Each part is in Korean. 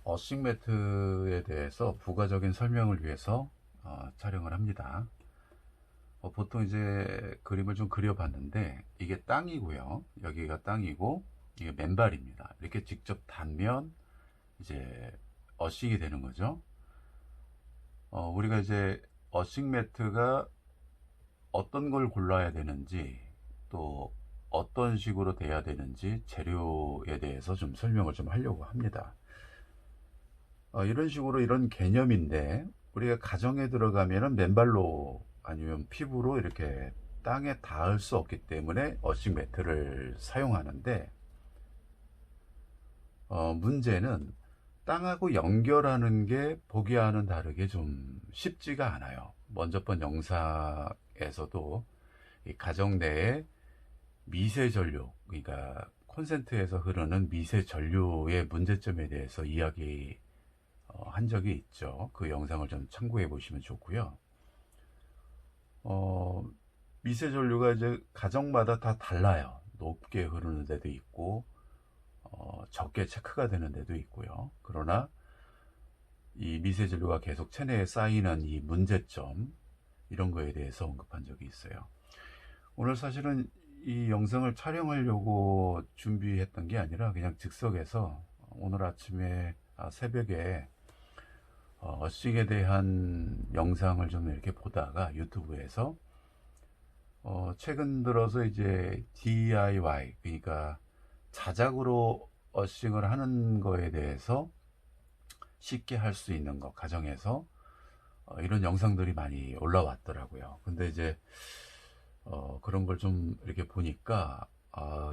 어싱 매트에 대해서 부가적인 설명을 위해서 촬영을 합니다. 보통 이제 그림을 좀 그려봤는데 이게 땅이고요. 여기가 땅이고 이게 맨발입니다. 이렇게 직접 닿으면 이제 어싱이 되는 거죠. 우리가 이제 어싱 매트가 어떤 걸 골라야 되는지 또 어떤 식으로 돼야 되는지 재료에 대해서 좀 설명을 좀 하려고 합니다. 이런 식으로 이런 개념인데 우리가 가정에 들어가면은 맨발로 아니면 피부로 이렇게 땅에 닿을 수 없기 때문에 어싱 매트를 사용하는데 문제는 땅하고 연결하는 게 보기와는 다르게 좀 쉽지가 않아요. 먼저 번 영상에서도 이 가정 내에 미세 전류, 그러니까 콘센트에서 흐르는 미세 전류의 문제점에 대해서 이야기 한 적이 있죠. 그 영상을 좀 참고해 보시면 좋고요. 어, 미세 전류가 이제 가정마다 다 달라요. 높게 흐르는 데도 있고 적게 체크가 되는 데도 있고요. 그러나 이 미세 전류가 계속 체내에 쌓이는 이 문제점, 이런 거에 대해서 언급한 적이 있어요. 오늘 사실은 이 영상을 촬영하려고 준비했던 게 아니라 그냥 즉석에서 오늘 아침에 새벽에 어싱에 대한 영상을 좀 이렇게 보다가 유튜브에서 최근 들어서 이제 DIY, 그러니까 자작으로 어싱을 하는 거에 대해서 쉽게 할 수 있는 거, 가정에서 이런 영상들이 많이 올라왔더라고요. 근데 이제 그런 걸 좀 이렇게 보니까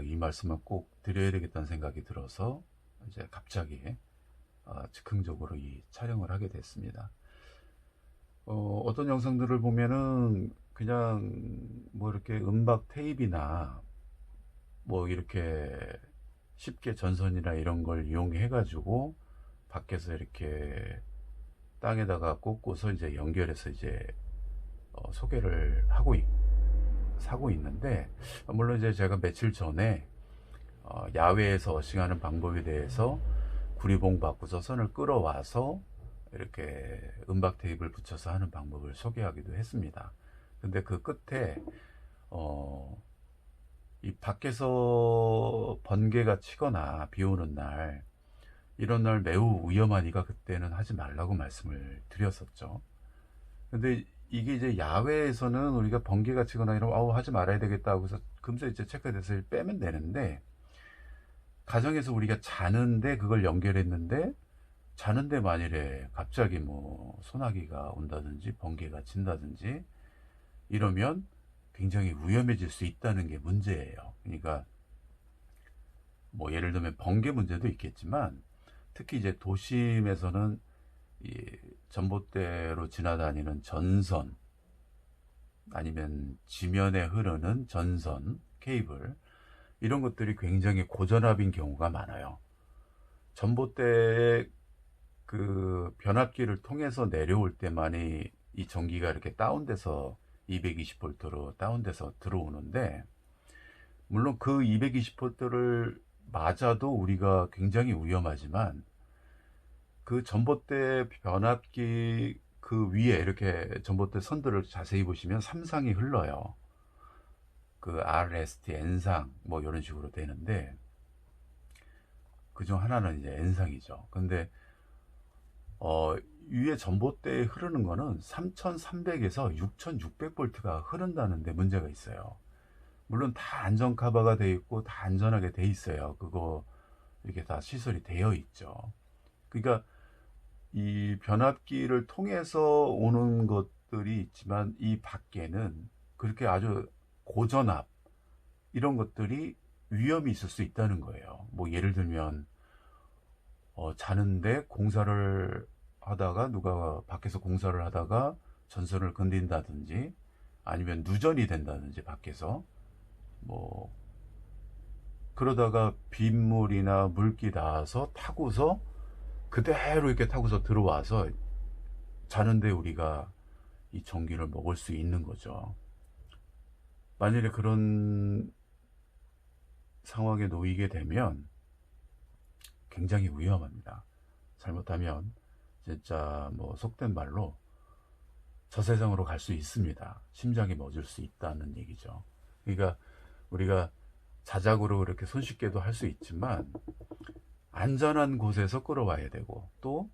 이 말씀은 꼭 드려야 되겠다는 생각이 들어서 이제 갑자기 즉흥적으로 이 촬영을 하게 됐습니다. 어떤 영상들을 보면은 그냥 뭐 이렇게 음박 테이프나 뭐 이렇게 쉽게 전선이나 이런 걸 이용해 가지고 밖에서 이렇게 땅에다가 꽂고서 이제 연결해서 이제 소개를 사고 있는데, 물론 이제 제가 며칠 전에 야외에서 어싱하는 방법에 대해서 구리봉 바꾸서 선을 끌어와서 이렇게 음박 테이프를 붙여서 하는 방법을 소개하기도 했습니다. 근데 그 끝에 이 밖에서 번개가 치거나 비 오는 날, 이런 날 매우 위험하니까 그때는 하지 말라고 말씀을 드렸었죠. 근데 이게 이제 야외에서는 우리가 번개가 치거나 이러면 하지 말아야 되겠다고 해서 금세 이제 체크돼서 빼면 되는데, 가정에서 우리가 자는데 그걸 연결했는데 자는데 만일에 갑자기 뭐 소나기가 온다든지 번개가 친다든지 이러면 굉장히 위험해질 수 있다는 게 문제예요. 그러니까 뭐 예를 들면 번개 문제도 있겠지만 특히 이제 도심에서는 이 전봇대로 지나다니는 전선, 아니면 지면에 흐르는 전선, 케이블, 이런 것들이 굉장히 고전압인 경우가 많아요. 전봇대의 그 변압기를 통해서 내려올 때만이 이 전기가 이렇게 다운돼서 220V로 다운돼서 들어오는데, 물론 그 220V를 맞아도 우리가 굉장히 위험하지만 그 전봇대 변압기 그 위에 이렇게 전봇대 선들을 자세히 보시면 삼상이 흘러요. 그 RST, N상 뭐 이런 식으로 되는데 그중 하나는 이제 N상이죠. 근데 위에 전봇대에 흐르는 거는 3300에서 6600V가 흐른다는데 문제가 있어요. 물론 다 안전 카바가 돼 있고 다 안전하게 돼 있어요. 그거 이렇게 다 시설이 되어 있죠. 그러니까 이 변압기를 통해서 오는 것들이 있지만 이 밖에는 그렇게 아주 고전압, 이런 것들이 위험이 있을 수 있다는 거예요. 뭐 예를 들면 자는데 공사를 하다가 누가 밖에서 공사를 하다가 전선을 건든다든지 아니면 누전이 된다든지 밖에서 뭐 그러다가 빗물이나 물기 닿아서 타고서 그대로 이렇게 타고서 들어와서 자는데 우리가 이 전기를 먹을 수 있는 거죠. 만일에 그런 상황에 놓이게 되면 굉장히 위험합니다. 잘못하면 진짜 뭐 속된 말로 저세상으로 갈 수 있습니다. 심장이 멎을 수 있다는 얘기죠. 그러니까 우리가 자작으로 그렇게 손쉽게도 할 수 있지만 안전한 곳에서 끌어와야 되고 또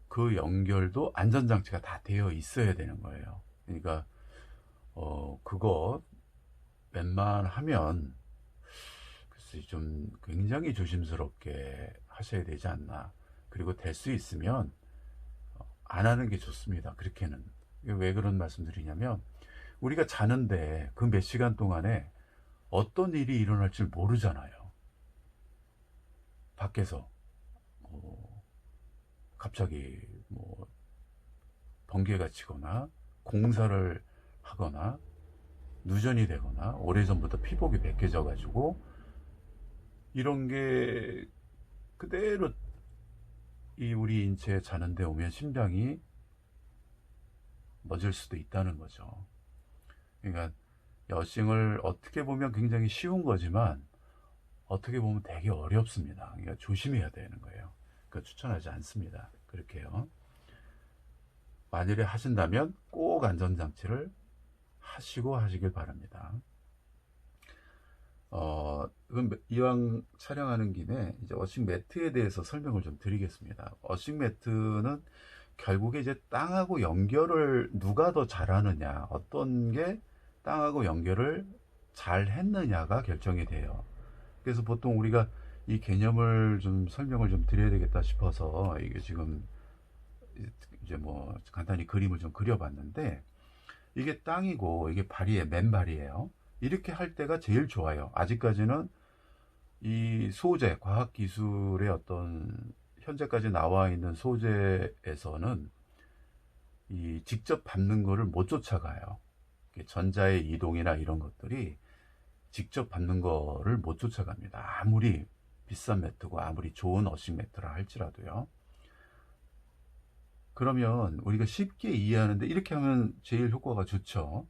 그 연결도 안전장치가 다 되어 있어야 되는 거예요. 그러니까 그거 웬만하면 글쎄 좀 굉장히 조심스럽게 하셔야 되지 않나. 그리고 될 수 있으면 안 하는 게 좋습니다. 그렇게는. 왜 그런 말씀 드리냐면 우리가 자는데 그 몇 시간 동안에 어떤 일이 일어날지 모르잖아요. 밖에서 갑자기 뭐 번개가 치거나 공사를 하거나 누전이 되거나 오래전부터 피복이 벗겨져 가지고 이런 게 그대로 이 우리 인체에 자는데 오면 심장이 멎을 수도 있다는 거죠. 그러니까 여싱을 어떻게 보면 굉장히 쉬운 거지만 어떻게 보면 되게 어렵습니다. 그러니까 조심해야 되는 거예요. 그러니까 추천하지 않습니다. 그렇게요. 만일에 하신다면 꼭 안전장치를 하시고 하시길 바랍니다. 그럼 이왕 촬영하는 김에 이제 어싱 매트에 대해서 설명을 좀 드리겠습니다. 어싱 매트는 결국에 이제 땅하고 연결을 누가 더 잘하느냐, 어떤 게 땅하고 연결을 잘 했느냐가 결정이 돼요. 그래서 보통 우리가 이 개념을 좀 설명을 좀 드려야 되겠다 싶어서 이게 지금 이제 뭐 간단히 그림을 좀 그려봤는데 이게 땅이고 이게 발이에요. 맨발이에요. 이렇게 할 때가 제일 좋아요. 아직까지는 이 소재, 과학기술의 어떤 현재까지 나와 있는 소재에서는 이 직접 밟는 거를 못 쫓아가요. 전자의 이동이나 이런 것들이 직접 밟는 거를 못 쫓아갑니다. 아무리 비싼 매트고 아무리 좋은 어싱 매트라 할지라도요. 그러면 우리가 쉽게 이해하는데 이렇게 하면 제일 효과가 좋죠.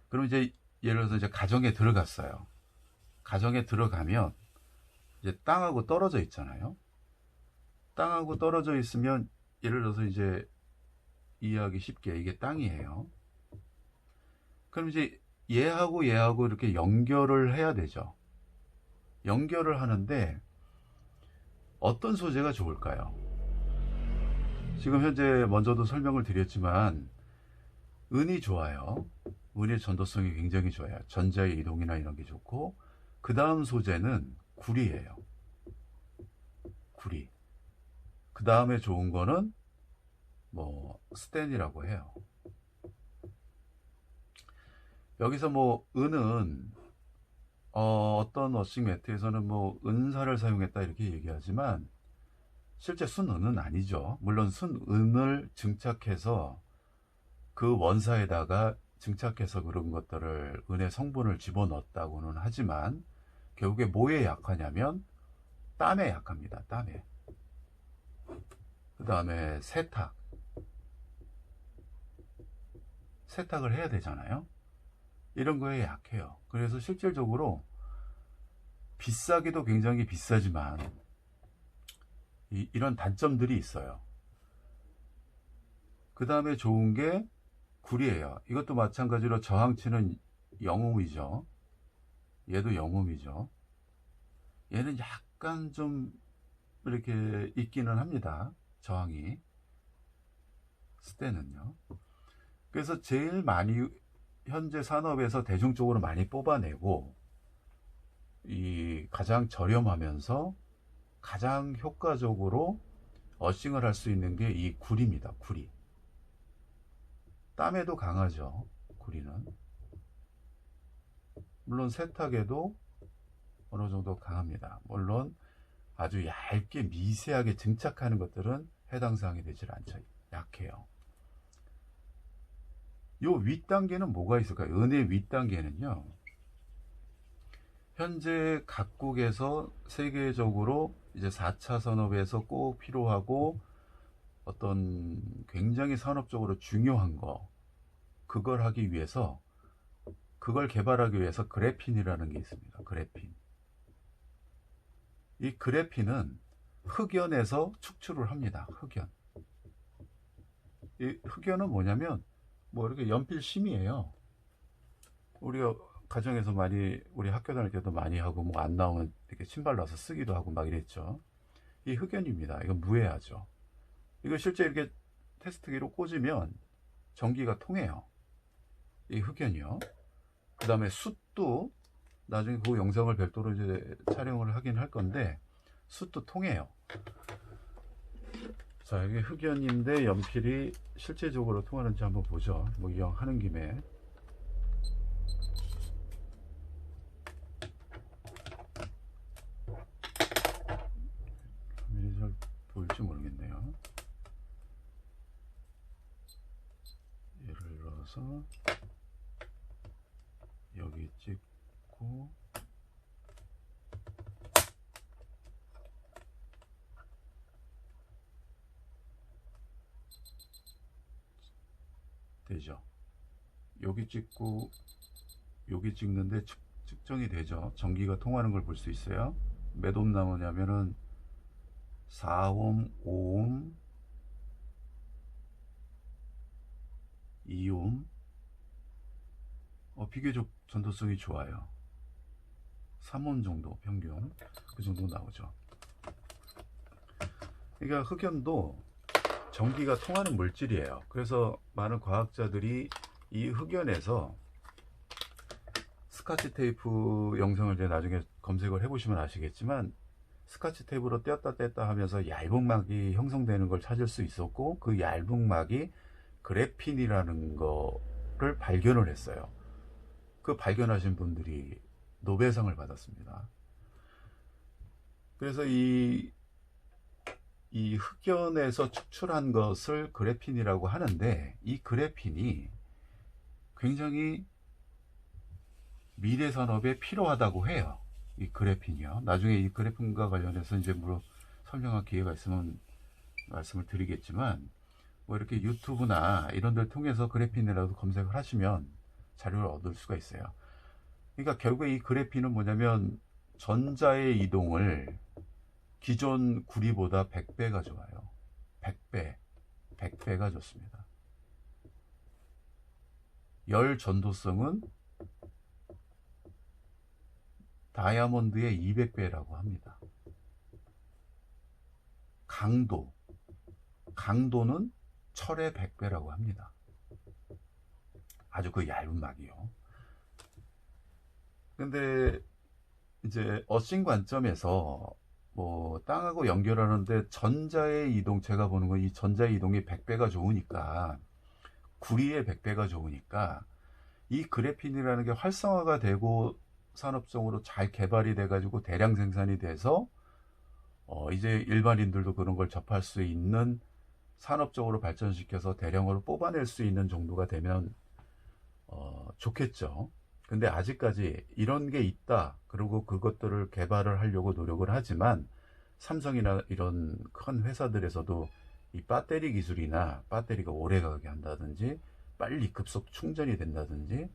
그럼 이제 예를 들어서 이제 가정에 들어갔어요. 가정에 들어가면 이제 땅하고 떨어져 있잖아요. 땅하고 떨어져 있으면 예를 들어서 이제 이해하기 쉽게 이게 땅이에요. 그럼 이제 얘하고 얘하고 이렇게 연결을 해야 되죠. 연결을 하는데 어떤 소재가 좋을까요? 지금 현재 먼저도 설명을 드렸지만 은이 좋아요. 은의 전도성이 굉장히 좋아요. 전자의 이동이나 이런 게 좋고 그 다음 소재는 구리예요. 구리. 그 다음에 좋은 거는 뭐 스텐이라고 해요. 여기서 뭐 은은 어떤 워싱 매트에서는 뭐 은사를 사용했다 이렇게 얘기하지만 실제 순은은 아니죠. 물론 순은을 증착해서 그 원사에다가 증착해서 그런 것들을 은의 성분을 집어넣었다고는 하지만 결국에 뭐에 약하냐면 땀에 약합니다. 땀에. 그 다음에 세탁을 해야 되잖아요. 이런 거에 약해요. 그래서 실질적으로 비싸기도 굉장히 비싸지만 이런 단점들이 있어요. 그 다음에 좋은 게 구리예요. 이것도 마찬가지로 저항치는 영음이죠. 얘도 영음이죠. 얘는 약간 좀 이렇게 있기는 합니다. 저항이. 스테는요. 그래서 제일 많이 현재 산업에서 대중적으로 많이 뽑아내고 이 가장 저렴하면서 가장 효과적으로 어싱을 할 수 있는 게 이 구리입니다. 구리. 땀에도 강하죠. 구리는. 물론 세탁에도 어느 정도 강합니다. 물론 아주 얇게 미세하게 증착하는 것들은 해당 사항이 되질 않죠. 약해요. 요 윗단계는 뭐가 있을까요? 은의 윗단계는요. 현재 각국에서 세계적으로 이제 4차 산업에서 꼭 필요하고 어떤 굉장히 산업적으로 중요한 거 그걸 하기 위해서 그걸 개발하기 위해서 그래핀이라는 게 있습니다. 그래핀. 이 그래핀은 흑연에서 축출을 합니다. 흑연. 이 흑연은 뭐냐면 뭐 이렇게 연필심이에요. 우리가 가정에서 많이, 우리 학교 다닐 때도 많이 하고, 뭐 안 나오면 이렇게 신발 놔서 쓰기도 하고 막 이랬죠. 이 흑연입니다. 이건 무해하죠. 이거 실제 이렇게 테스트기로 꽂으면 전기가 통해요. 이 흑연이요. 그 다음에 숯도 나중에 그 영상을 별도로 이제 촬영을 하긴 할 건데, 숯도 통해요. 자, 이게 흑연인데 연필이 실제적으로 통하는지 한번 보죠. 뭐 이왕 하는 김에. 화면이 잘 보일지 모르겠네요. 예를 들어서 여기 찍고, 되죠. 여기 찍고 여기 찍는데 측정이 되죠. 전기가 통하는 걸 볼 수 있어요. 몇 옴 나오냐면은 4옴, 5옴, 2옴. 비교적 전도성이 좋아요. 3옴 정도 평균, 그 정도 나오죠. 그러니까 흑연도 전기가 통하는 물질이에요. 그래서 많은 과학자들이 이 흑연에서 스카치 테이프 영상을 이제 나중에 검색을 해보시면 아시겠지만, 스카치 테이프로 떼었다 뗐다 하면서 얇은 막이 형성되는 걸 찾을 수 있었고, 그 얇은 막이 그래핀이라는 거를 발견을 했어요. 그 발견하신 분들이 노벨상을 받았습니다. 그래서 이 흑연에서 축출한 것을 그래핀이라고 하는데, 이 그래핀이 굉장히 미래 산업에 필요하다고 해요. 이 그래핀이요. 나중에 이 그래핀과 관련해서 이제 뭐 설명할 기회가 있으면 말씀을 드리겠지만, 뭐 이렇게 유튜브나 이런 데를 통해서 그래핀이라도 검색을 하시면 자료를 얻을 수가 있어요. 그러니까 결국에 이 그래핀은 뭐냐면 전자의 이동을 기존 구리보다 100배가 좋아요. 100배가 좋습니다. 열 전도성은 다이아몬드의 200배라고 합니다. 강도는 철의 100배라고 합니다. 아주 그 얇은 막이요. 근데 이제 어싱 관점에서 뭐 땅하고 연결하는데 전자의 이동, 제가 보는 건 이 전자의 이동이 100배가 좋으니까, 구리의 100배가 좋으니까 이 그래핀이라는 게 활성화가 되고 산업적으로 잘 개발이 돼 가지고 대량 생산이 돼서 이제 일반인들도 그런 걸 접할 수 있는, 산업적으로 발전시켜서 대량으로 뽑아낼 수 있는 정도가 되면 좋겠죠. 근데 아직까지 이런 게 있다, 그리고 그것들을 개발을 하려고 노력을 하지만, 삼성이나 이런 큰 회사들에서도 이 배터리 기술이나 배터리가 오래 가게 한다든지 빨리 급속 충전이 된다든지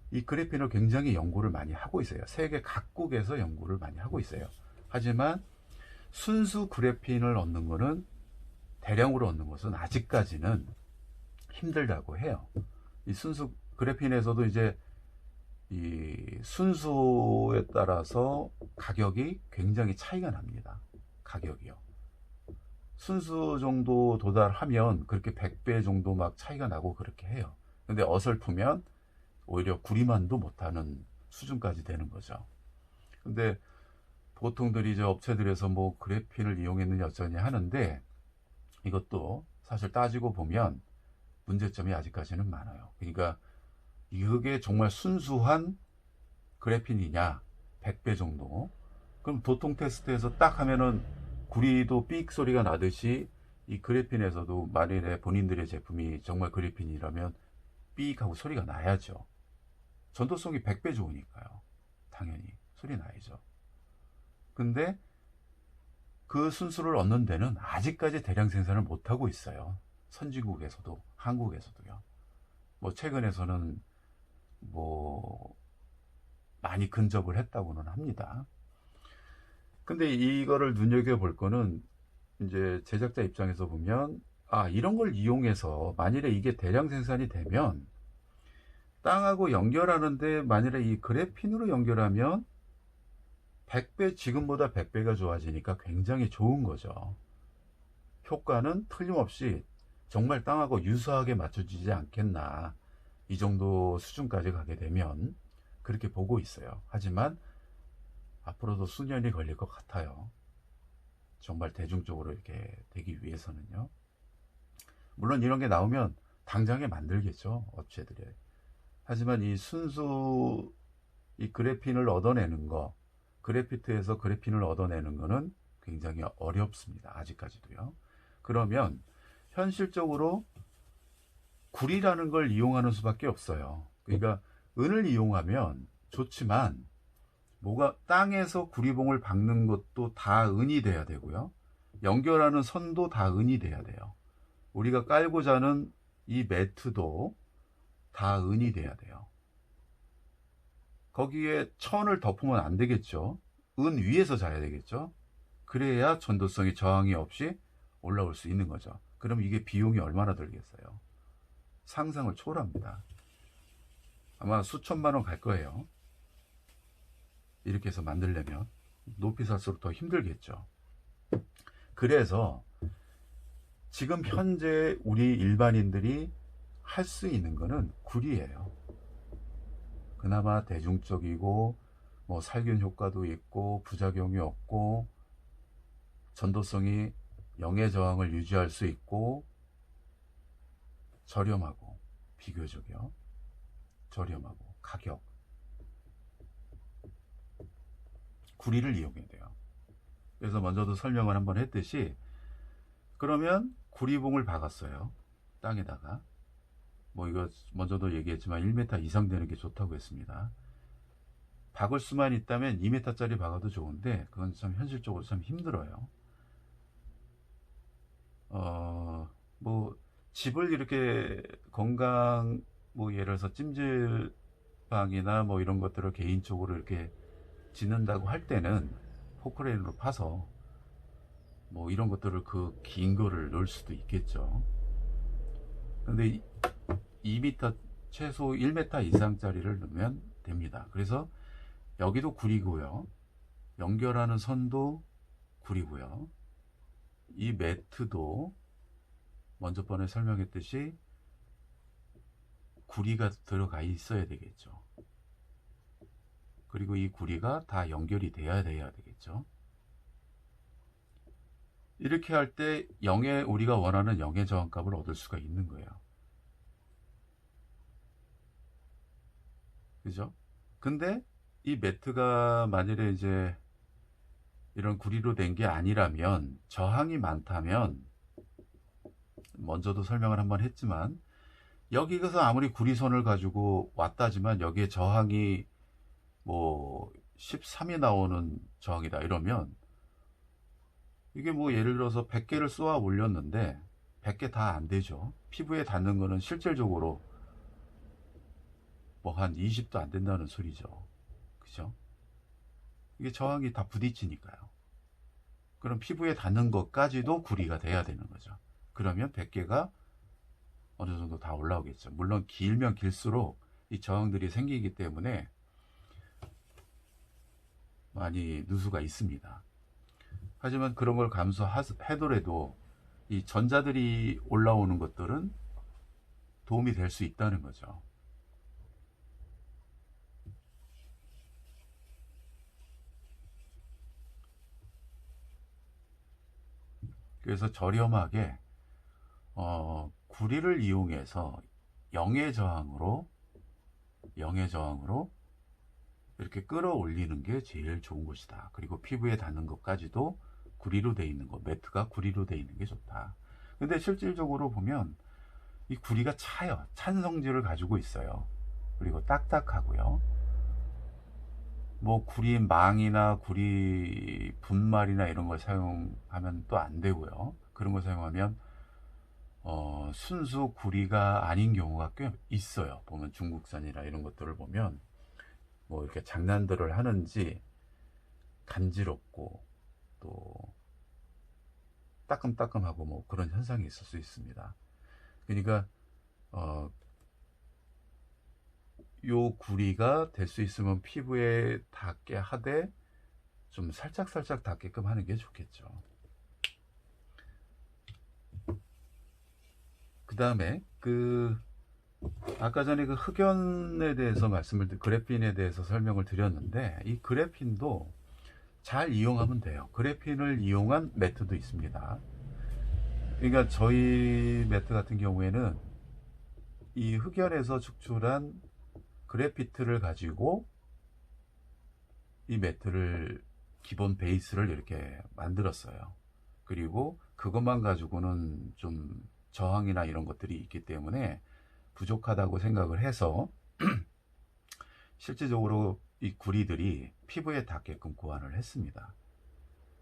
이 그래핀을 굉장히 연구를 많이 하고 있어요. 세계 각국에서 연구를 많이 하고 있어요. 하지만 순수 그래핀을 얻는 거는, 대량으로 얻는 것은 아직까지는 힘들다고 해요. 이 순수 그래핀에서도 이제 이 순수에 따라서 가격이 굉장히 차이가 납니다. 가격이요. 순수 정도 도달하면 그렇게 100배 정도 막 차이가 나고 그렇게 해요. 근데 어설프면 오히려 구리만도 못하는 수준까지 되는 거죠. 근데 보통들이 이제 업체들에서 뭐 그래핀을 이용했느냐 어쩌냐 하는데, 이것도 사실 따지고 보면 문제점이 아직까지는 많아요. 그러니까 이게 정말 순수한 그래핀이냐, 100배 정도. 그럼 도통 테스트에서 딱 하면은 구리도 삑 소리가 나듯이 이 그래핀에서도 만일에 본인들의 제품이 정말 그래핀이라면 삑 하고 소리가 나야죠. 전도성이 100배 좋으니까요. 당연히 소리 나야죠. 근데 그 순수를 얻는 데는 아직까지 대량 생산을 못하고 있어요. 선진국에서도, 한국에서도요. 뭐 최근에서는 뭐 많이 근접을 했다고는 합니다. 근데 이거를 눈여겨볼 거는 이제 제작자 입장에서 보면, 아, 이런 걸 이용해서 만일에 이게 대량 생산이 되면 땅하고 연결하는데 만일에 이 그래핀으로 연결하면 100배, 지금보다 100배가 좋아지니까 굉장히 좋은 거죠. 효과는 틀림없이 정말 땅하고 유사하게 맞춰지지 않겠나, 이 정도 수준까지 가게 되면 그렇게 보고 있어요. 하지만 앞으로도 수년이 걸릴 것 같아요. 정말 대중적으로 이렇게 되기 위해서는요. 물론 이런 게 나오면 당장에 만들겠죠, 업체들이. 하지만 이 순수 이 그래핀을 얻어내는 거, 그래피트에서 그래핀을 얻어내는 거는 굉장히 어렵습니다, 아직까지도요. 그러면 현실적으로 구리라는 걸 이용하는 수밖에 없어요. 그러니까 은을 이용하면 좋지만, 뭐가 땅에서 구리봉을 박는 것도 다 은이 돼야 되고요, 연결하는 선도 다 은이 돼야 돼요. 우리가 깔고 자는 이 매트도 다 은이 돼야 돼요. 거기에 천을 덮으면 안 되겠죠. 은 위에서 자야 되겠죠. 그래야 전도성이 저항이 없이 올라올 수 있는 거죠. 그럼 이게 비용이 얼마나 들겠어요? 상상을 초월합니다. 아마 수천만 원 갈 거예요. 이렇게 해서 만들려면 높이 살수록 더 힘들겠죠. 그래서 지금 현재 우리 일반인들이 할 수 있는 거는 구리예요. 그나마 대중적이고 뭐 살균 효과도 있고 부작용이 없고 전도성이 영의 저항을 유지할 수 있고 저렴하고, 비교적이요, 저렴하고, 가격, 구리를 이용해야 돼요. 그래서 먼저도 설명을 한번 했듯이, 그러면 구리봉을 박았어요, 땅에다가. 뭐 이거 먼저도 얘기했지만 1m 이상 되는 게 좋다고 했습니다. 박을 수만 있다면 2m짜리 박아도 좋은데 그건 참 현실적으로 참 힘들어요. 뭐 집을 이렇게 건강, 뭐 예를 들어서 찜질방이나 뭐 이런 것들을 개인적으로 이렇게 짓는다고 할 때는 포크레인으로 파서 뭐 이런 것들을 그 긴 거를 넣을 수도 있겠죠. 근데 2m, 최소 1m 이상짜리를 넣으면 됩니다. 그래서 여기도 구리고요, 연결하는 선도 구리고요, 이 매트도 먼저 번에 설명했듯이 구리가 들어가 있어야 되겠죠. 그리고 이 구리가 다 연결이 돼야 되겠죠. 이렇게 할 때 우리가 원하는 영의 저항값을 얻을 수가 있는 거예요. 그죠? 근데 이 매트가 만일에 이제 이런 구리로 된 게 아니라면, 저항이 많다면, 먼저도 설명을 한번 했지만, 여기서 아무리 구리선을 가지고 왔다지만 여기에 저항이 뭐 13이 나오는 저항이다 이러면, 이게 뭐 예를 들어서 100개를 쏘아 올렸는데 100개 다 안 되죠. 피부에 닿는 거는 실질적으로 뭐 한 20도 안 된다는 소리죠. 그죠? 이게 저항이 다 부딪히니까요. 그럼 피부에 닿는 것까지도 구리가 돼야 되는 거죠. 그러면 100개가 어느 정도 다 올라오겠죠. 물론 길면 길수록 이 저항들이 생기기 때문에 많이 누수가 있습니다. 하지만 그런 걸 감수하더라도 이 전자들이 올라오는 것들은 도움이 될 수 있다는 거죠. 그래서 저렴하게 구리를 이용해서 영의 저항으로 이렇게 끌어올리는 게 제일 좋은 것이다. 그리고 피부에 닿는 것까지도 구리로 되어 있는 거, 매트가 구리로 되어 있는 게 좋다. 근데 실질적으로 보면 이 구리가 차요. 찬 성질을 가지고 있어요. 그리고 딱딱하고요. 뭐 구리 망이나 구리 분말이나 이런 걸 사용하면 또 안 되고요. 그런 걸 사용하면 순수 구리가 아닌 경우가 꽤 있어요. 보면 중국산이나 이런 것들을 보면 뭐 이렇게 장난들을 하는지 간지럽고 또 따끔따끔하고 뭐 그런 현상이 있을 수 있습니다. 그러니까 요 구리가 될 수 있으면 피부에 닿게 하되 좀 살짝살짝 닿게끔 하는 게 좋겠죠. 그 다음에 아까 전에 그 흑연에 대해서 그래핀에 대해서 설명을 드렸는데, 이 그래핀도 잘 이용하면 돼요. 그래핀을 이용한 매트도 있습니다. 그러니까 저희 매트 같은 경우에는 이 흑연에서 축출한 그래피트를 가지고 이 매트를 기본 베이스를 이렇게 만들었어요. 그리고 그것만 가지고는 좀 저항이나 이런 것들이 있기 때문에 부족하다고 생각을 해서 실제적으로 이 구리들이 피부에 닿게끔 고안을 했습니다.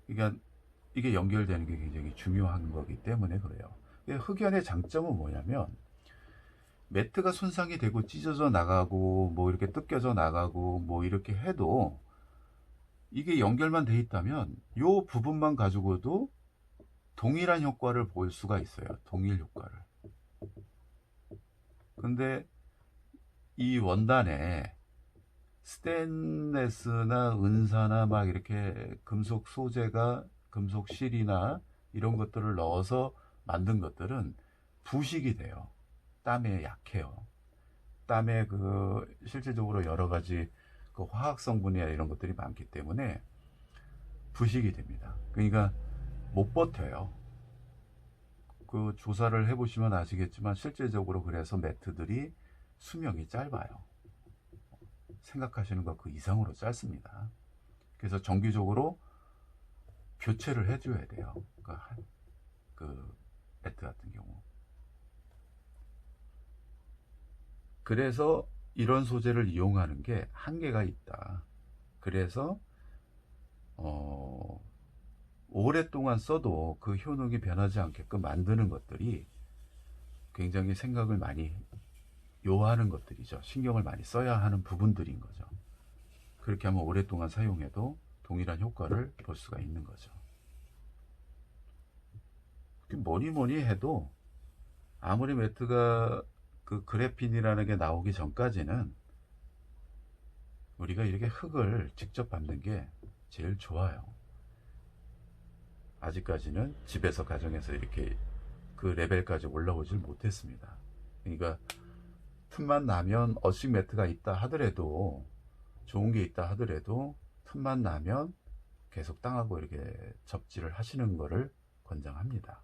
그러니까 이게 연결되는 게 굉장히 중요한 거기 때문에 그래요. 흑연의 장점은 뭐냐면, 매트가 손상이 되고 찢어져 나가고 뭐 이렇게 뜯겨져 나가고 뭐 이렇게 해도 이게 연결만 돼 있다면 요 부분만 가지고도 동일한 효과를 볼 수가 있어요. 동일 효과를. 근데 이 원단에 스테인레스나 은사나 막 이렇게 금속 소재가, 금속 실이나 이런 것들을 넣어서 만든 것들은 부식이 돼요. 땀에 약해요. 땀에 실질적으로 여러 가지 화학 성분이나 이런 것들이 많기 때문에 부식이 됩니다. 그러니까 못 버텨요. 조사를 해보시면 아시겠지만 실제적으로 그래서 매트들이 수명이 짧아요. 생각하시는 것 그 이상으로 짧습니다. 그래서 정기적으로 교체를 해줘야 돼요. 매트 같은 경우. 그래서 이런 소재를 이용하는 게 한계가 있다. 그래서 오랫동안 써도 그 효능이 변하지 않게끔 만드는 것들이 굉장히 생각을 많이 요하는 것들이죠. 신경을 많이 써야 하는 부분들인 거죠. 그렇게 하면 오랫동안 사용해도 동일한 효과를 볼 수가 있는 거죠. 뭐니 해도 아무리 매트가 그래핀이라는 게 나오기 전까지는 우리가 이렇게 흙을 직접 밟는 게 제일 좋아요. 아직까지는 집에서, 가정에서 이렇게 그 레벨까지 올라오질 못했습니다. 그러니까 틈만 나면, 어식 매트가 있다 하더라도, 좋은 게 있다 하더라도 틈만 나면 계속 땅하고 이렇게 접지를 하시는 거를 권장합니다.